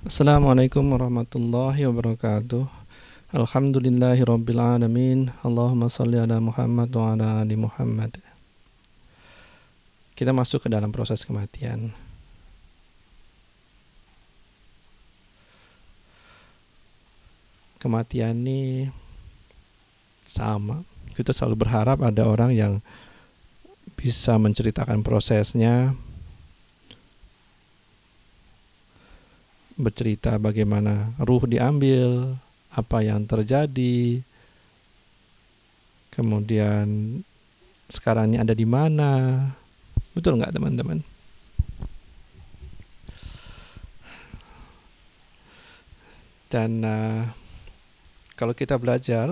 Assalamualaikum warahmatullahi wabarakatuh. Alhamdulillahirabbil alamin. Allahumma shalli ala Muhammad wa ala ali Muhammad. Kita masuk ke dalam proses kematian. Kematian ini sama. Kita selalu berharap ada orang yang bisa menceritakan prosesnya, bercerita bagaimana ruh diambil, apa yang terjadi, kemudian sekarang ini ada di mana. Betul nggak teman-teman? Dan kalau kita belajar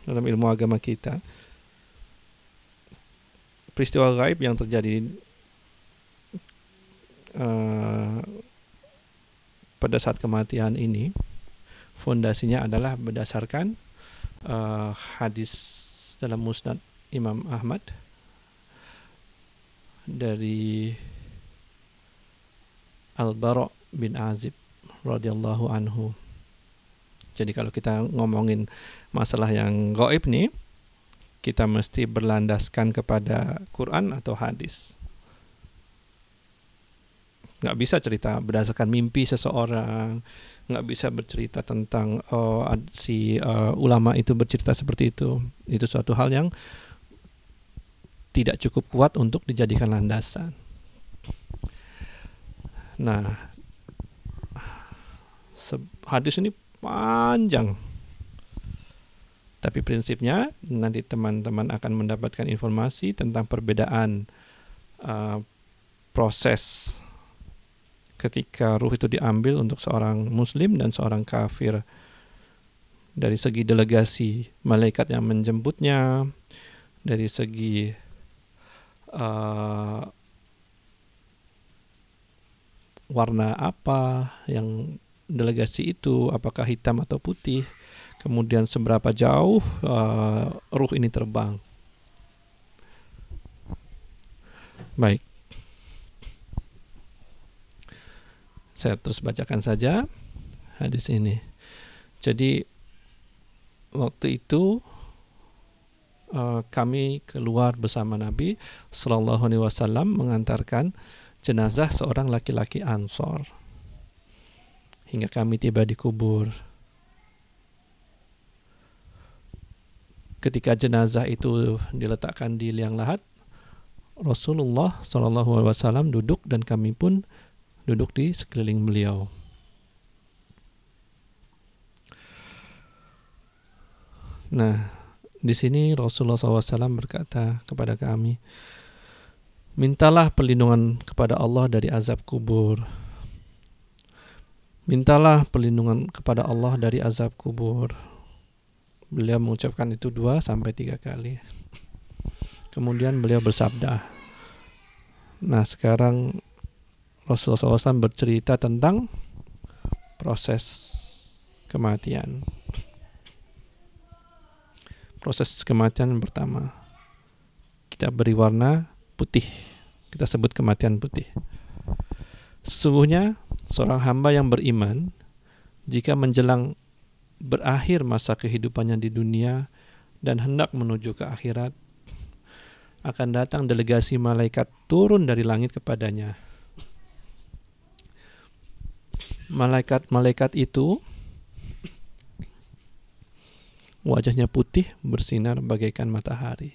dalam ilmu agama kita, peristiwa gaib yang terjadi pada saat kematian ini, fondasinya adalah berdasarkan hadis dalam Musnad Imam Ahmad dari Al-Bara' bin Azib radhiyallahu anhu. Jadi kalau kita ngomongin masalah yang gaib nih, kita mesti berlandaskan kepada Quran atau hadis. Nggak bisa cerita berdasarkan mimpi seseorang, nggak bisa bercerita tentang ulama itu bercerita seperti itu. Itu suatu hal yang tidak cukup kuat untuk dijadikan landasan. Nah, hadis ini panjang, tapi prinsipnya nanti teman-teman akan mendapatkan informasi tentang perbedaan proses ketika ruh itu diambil untuk seorang muslim dan seorang kafir, dari segi delegasi malaikat yang menjemputnya, dari segi warna apa yang delegasi itu, apakah hitam atau putih, kemudian seberapa jauh ruh ini terbang. Baik, saya terus bacakan saja hadis ini. Jadi waktu itu kami keluar bersama Nabi Sallallahu Alaihi Wasallam mengantarkan jenazah seorang laki-laki Ansor hingga kami tiba di kubur. Ketika jenazah itu diletakkan di liang lahat, Rasulullah Sallallahu Alaihi Wasallam duduk dan kami pun duduk di sekeliling beliau. Nah, di sini Rasulullah SAW berkata kepada kami, mintalah perlindungan kepada Allah dari azab kubur. Mintalah perlindungan kepada Allah dari azab kubur. Beliau mengucapkan itu 2-3 kali. Kemudian beliau bersabda. Nah, sekarang Rasulullah SAW bercerita tentang proses kematian. Proses kematian pertama, kita beri warna putih. Kita sebut kematian putih. Sesungguhnya seorang hamba yang beriman, jika menjelang berakhir masa kehidupannya di dunia dan hendak menuju ke akhirat, akan datang delegasi malaikat turun dari langit kepadanya. Malaikat-malaikat itu wajahnya putih bersinar bagaikan matahari.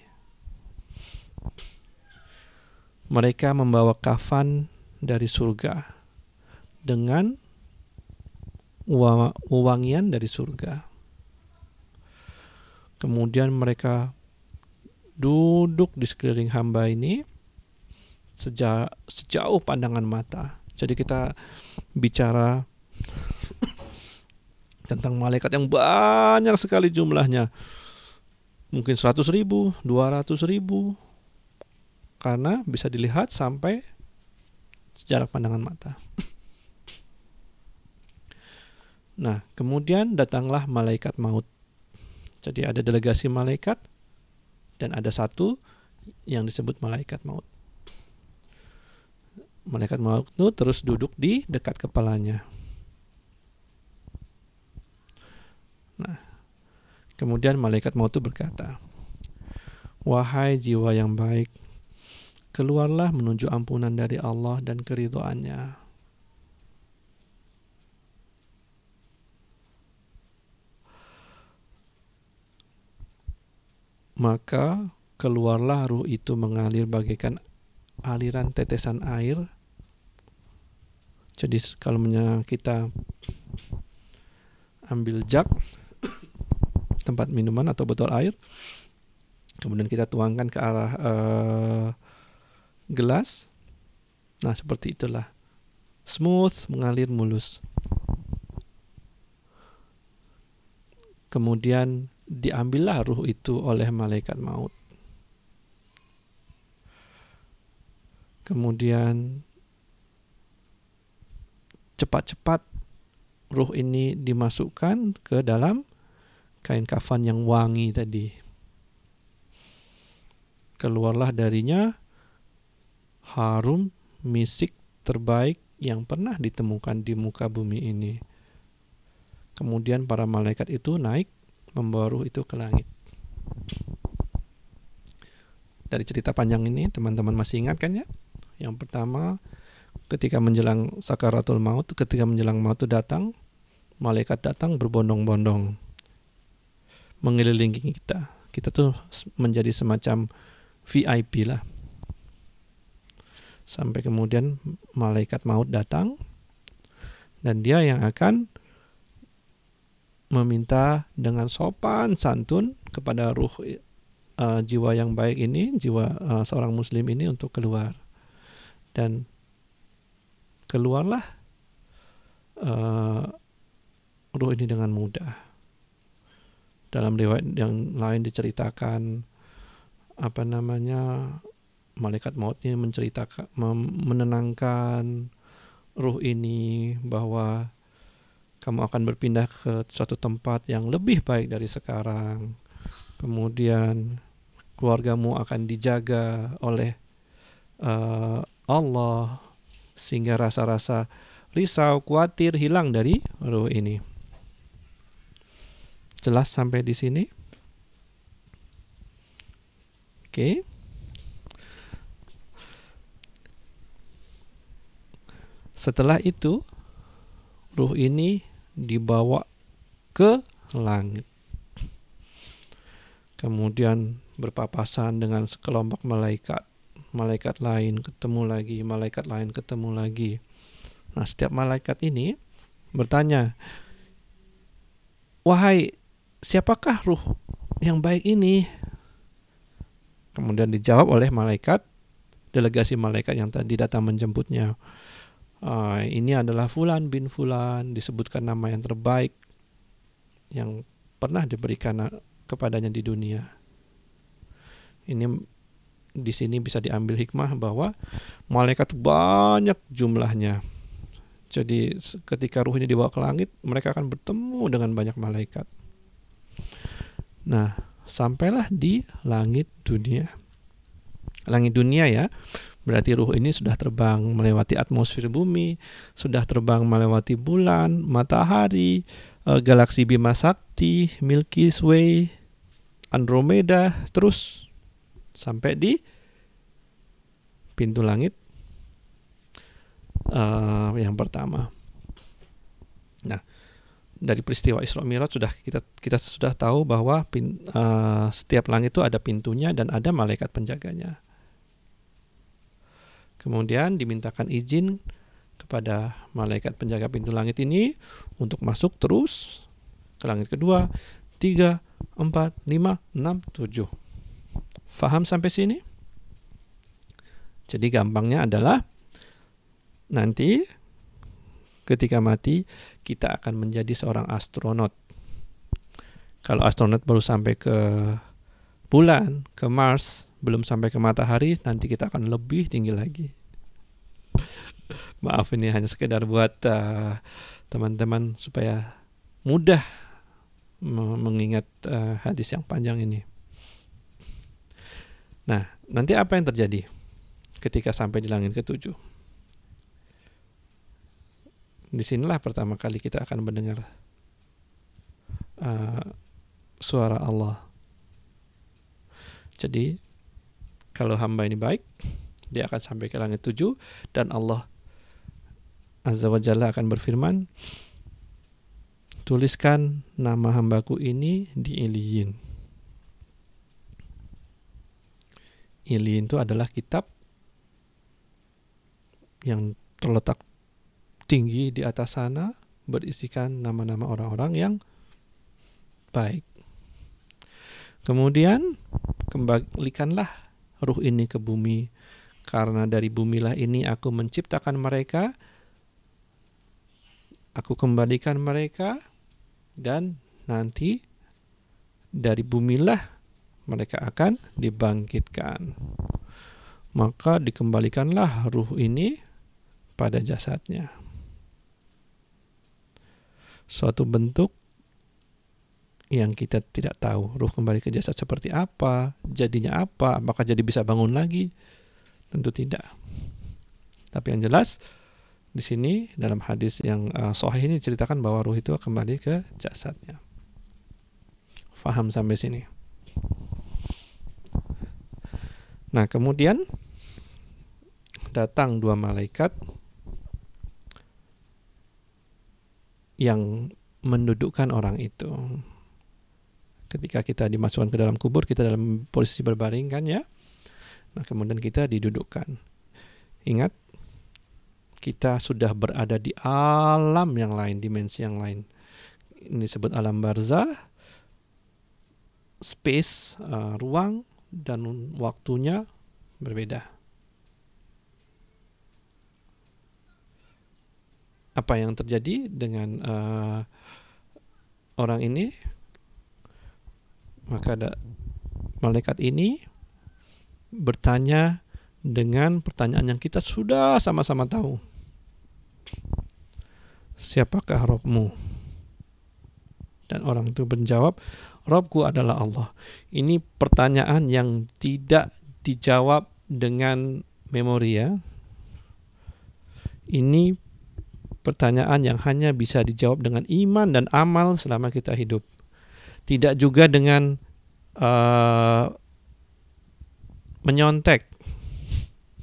Mereka membawa kafan dari surga dengan wewangian dari surga. Kemudian mereka duduk di sekeliling hamba ini sejauh pandangan mata. Jadi kita bicara tentang malaikat yang banyak sekali jumlahnya. Mungkin 100.000, 200.000. Karena bisa dilihat sampai sejarak pandangan mata. Nah, kemudian datanglah malaikat maut. Jadi ada delegasi malaikat dan ada satu yang disebut malaikat maut. Malaikat maut itu terus duduk di dekat kepalanya. Nah, kemudian malaikat maut itu berkata, wahai jiwa yang baik, keluarlah menuju ampunan dari Allah dan keridhaannya. Maka keluarlah ruh itu mengalir bagaikan aliran tetesan air. Jadi kalau kita ambil jug, tempat minuman atau botol air, kemudian kita tuangkan ke arah gelas, nah seperti itulah, smooth, mengalir mulus. Kemudian diambillah ruh itu oleh malaikat maut. Kemudian cepat-cepat ruh ini dimasukkan ke dalam kain kafan yang wangi tadi. Keluarlah darinya harum misik terbaik yang pernah ditemukan di muka bumi ini. Kemudian para malaikat itu naik membawa ruh itu ke langit. Dari cerita panjang ini teman-teman masih ingat kan ya? Yang pertama, ketika menjelang sakaratul maut, ketika menjelang maut itu datang, malaikat datang berbondong-bondong mengelilingi kita. Kita tuh menjadi semacam VIP lah. Sampai kemudian malaikat maut datang dan dia yang akan meminta dengan sopan santun kepada ruh jiwa yang baik ini, jiwa seorang muslim ini untuk keluar. Dan keluarlah ruh ini dengan mudah. Dalam riwayat yang lain diceritakan malaikat maut ini menceritakan, menenangkan ruh ini bahwa kamu akan berpindah ke suatu tempat yang lebih baik dari sekarang. Kemudian keluargamu akan dijaga oleh Allah sehingga rasa-rasa risau, khawatir hilang dari ruh ini. Jelas sampai di sini? Oke. Setelah itu ruh ini dibawa ke langit. Kemudian berpapasan dengan sekelompok malaikat. Malaikat lain ketemu lagi, malaikat lain ketemu lagi. Nah, setiap malaikat ini bertanya, wahai, siapakah ruh yang baik ini? Kemudian dijawab oleh malaikat, delegasi malaikat yang tadi datang menjemputnya. Ini adalah Fulan bin Fulan, disebutkan nama yang terbaik yang pernah diberikan kepadanya di dunia. Ini di sini bisa diambil hikmah bahwa malaikat banyak jumlahnya. Jadi ketika ruh ini dibawa ke langit, mereka akan bertemu dengan banyak malaikat. Nah, sampailah di langit dunia. Langit dunia ya, berarti ruh ini sudah terbang melewati atmosfer bumi, sudah terbang melewati bulan, matahari, galaksi Bima Sakti, Milky Way, Andromeda, terus sampai di pintu langit yang pertama. Nah, dari peristiwa Isra Mi'raj sudah kita sudah tahu bahwa setiap langit itu ada pintunya dan ada malaikat penjaganya. Kemudian dimintakan izin kepada malaikat penjaga pintu langit ini untuk masuk terus ke langit kedua, 3, 4, 5, 6, 7. Faham sampai sini? Jadi gampangnya adalah nanti ketika mati kita akan menjadi seorang astronot. Kalau astronot baru sampai ke bulan, ke Mars, belum sampai ke matahari, nanti kita akan lebih tinggi lagi. Maaf, ini hanya sekedar buat teman-teman supaya mudah mengingat hadis yang panjang ini. Nah, nanti apa yang terjadi ketika sampai di langit ketujuh? Disinilah pertama kali kita akan mendengar suara Allah. Jadi kalau hamba ini baik, dia akan sampai ke langit 7 dan Allah Azza wa Jalla akan berfirman, tuliskan nama hambaku ini di Iliyin. Iliyin itu adalah kitab yang terletak tinggi di atas sana, berisikan nama-nama orang-orang yang baik. Kemudian kembalikanlah ruh ini ke bumi, karena dari bumilah ini aku menciptakan mereka, aku kembalikan mereka, dan nanti dari bumilah mereka akan dibangkitkan. Maka dikembalikanlah ruh ini pada jasadnya. Suatu bentuk yang kita tidak tahu, ruh kembali ke jasad seperti apa, jadinya apa, apakah jadi bisa bangun lagi? Tentu tidak. Tapi yang jelas di sini dalam hadis yang sahih ini diceritakan bahwa ruh itu kembali ke jasadnya. Faham sampai sini? Nah, kemudian datang 2 malaikat yang mendudukkan orang itu. Ketika kita dimasukkan ke dalam kubur, kita dalam posisi berbaring kan ya. Nah, kemudian kita didudukkan. Ingat, kita sudah berada di alam yang lain, dimensi yang lain. Ini disebut alam barzah, space, ruang dan waktunya berbeda. Apa yang terjadi dengan orang ini? Maka malaikat ini bertanya dengan pertanyaan yang kita sudah sama-sama tahu. Siapakah Rabbmu? Dan orang itu menjawab, Rabbku adalah Allah. Ini pertanyaan yang tidak dijawab dengan memori ya. Ini pertanyaan yang hanya bisa dijawab dengan iman dan amal selama kita hidup. Tidak juga dengan menyontek.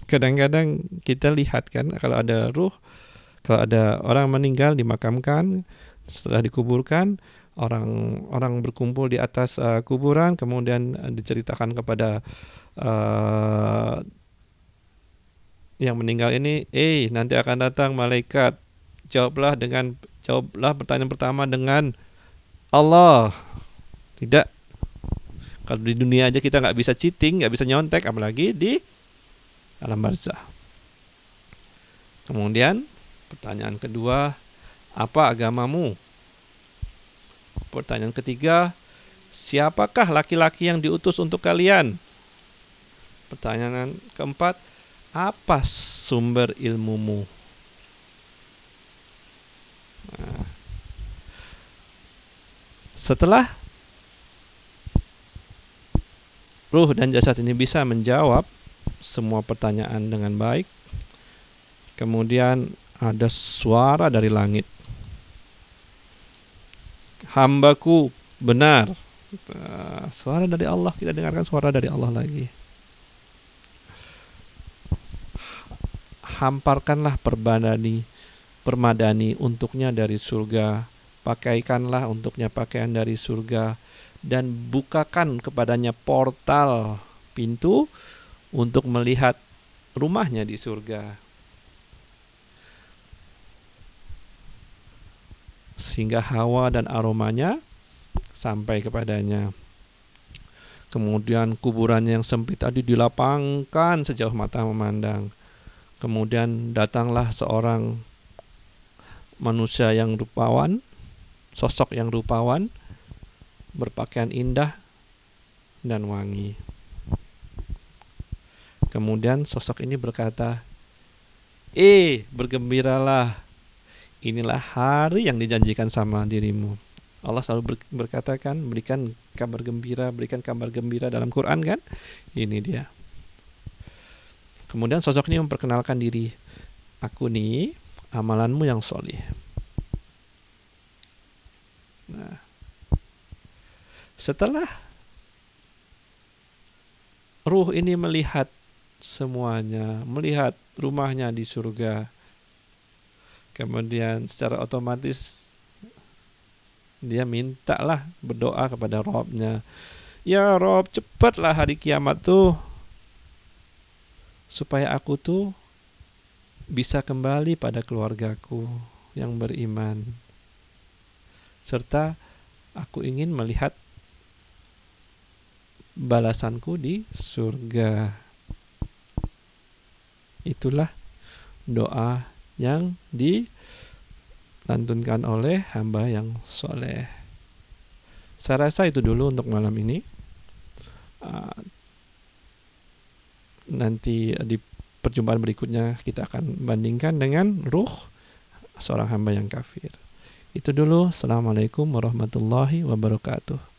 Kadang-kadang kita lihat kan, kalau ada ruh, kalau ada orang meninggal dimakamkan, setelah dikuburkan, orang berkumpul di atas kuburan, kemudian diceritakan kepada yang meninggal ini, nanti akan datang malaikat, jawablah pertanyaan pertama dengan Allah. Tidak. Kalau di dunia aja kita nggak bisa cheating, nggak bisa nyontek, apalagi di alam barzah. Kemudian pertanyaan kedua, apa agamamu? Pertanyaan ketiga, siapakah laki-laki yang diutus untuk kalian? Pertanyaan keempat, apa sumber ilmumu? Nah, setelah ruh dan jasad ini bisa menjawab semua pertanyaan dengan baik, kemudian ada suara dari langit. Hambaku benar. Suara dari Allah, kita dengarkan suara dari Allah lagi. Hamparkanlah permadani untuknya dari surga, pakaikanlah untuknya pakaian dari surga, dan bukakan kepadanya portal pintu untuk melihat rumahnya di surga. Sehingga hawa dan aromanya sampai kepadanya. Kemudian kuburannya yang sempit tadi dilapangkan sejauh mata memandang. Kemudian datanglah seorang manusia yang rupawan, sosok yang rupawan, berpakaian indah dan wangi. Kemudian sosok ini berkata, bergembiralah, inilah hari yang dijanjikan sama dirimu. Allah selalu berkata kan, berikan kabar gembira dalam Quran kan. Ini dia. Kemudian sosok ini memperkenalkan diri, aku nih amalanmu yang solih. Nah, Setelah ruh ini melihat semuanya, melihat rumahnya di surga, kemudian secara otomatis dia mintalah, berdoa kepada Robnya, ya Rob, cepatlah hari kiamat tuh, supaya aku tuh bisa kembali pada keluargaku yang beriman, serta aku ingin melihat balasanku di surga. Itulah doa yang dilantunkan oleh hamba yang soleh. Saya rasa itu dulu untuk malam ini. Nanti di perjumpaan berikutnya kita akan bandingkan dengan ruh seorang hamba yang kafir. Itu dulu. Assalamualaikum warahmatullahi wabarakatuh.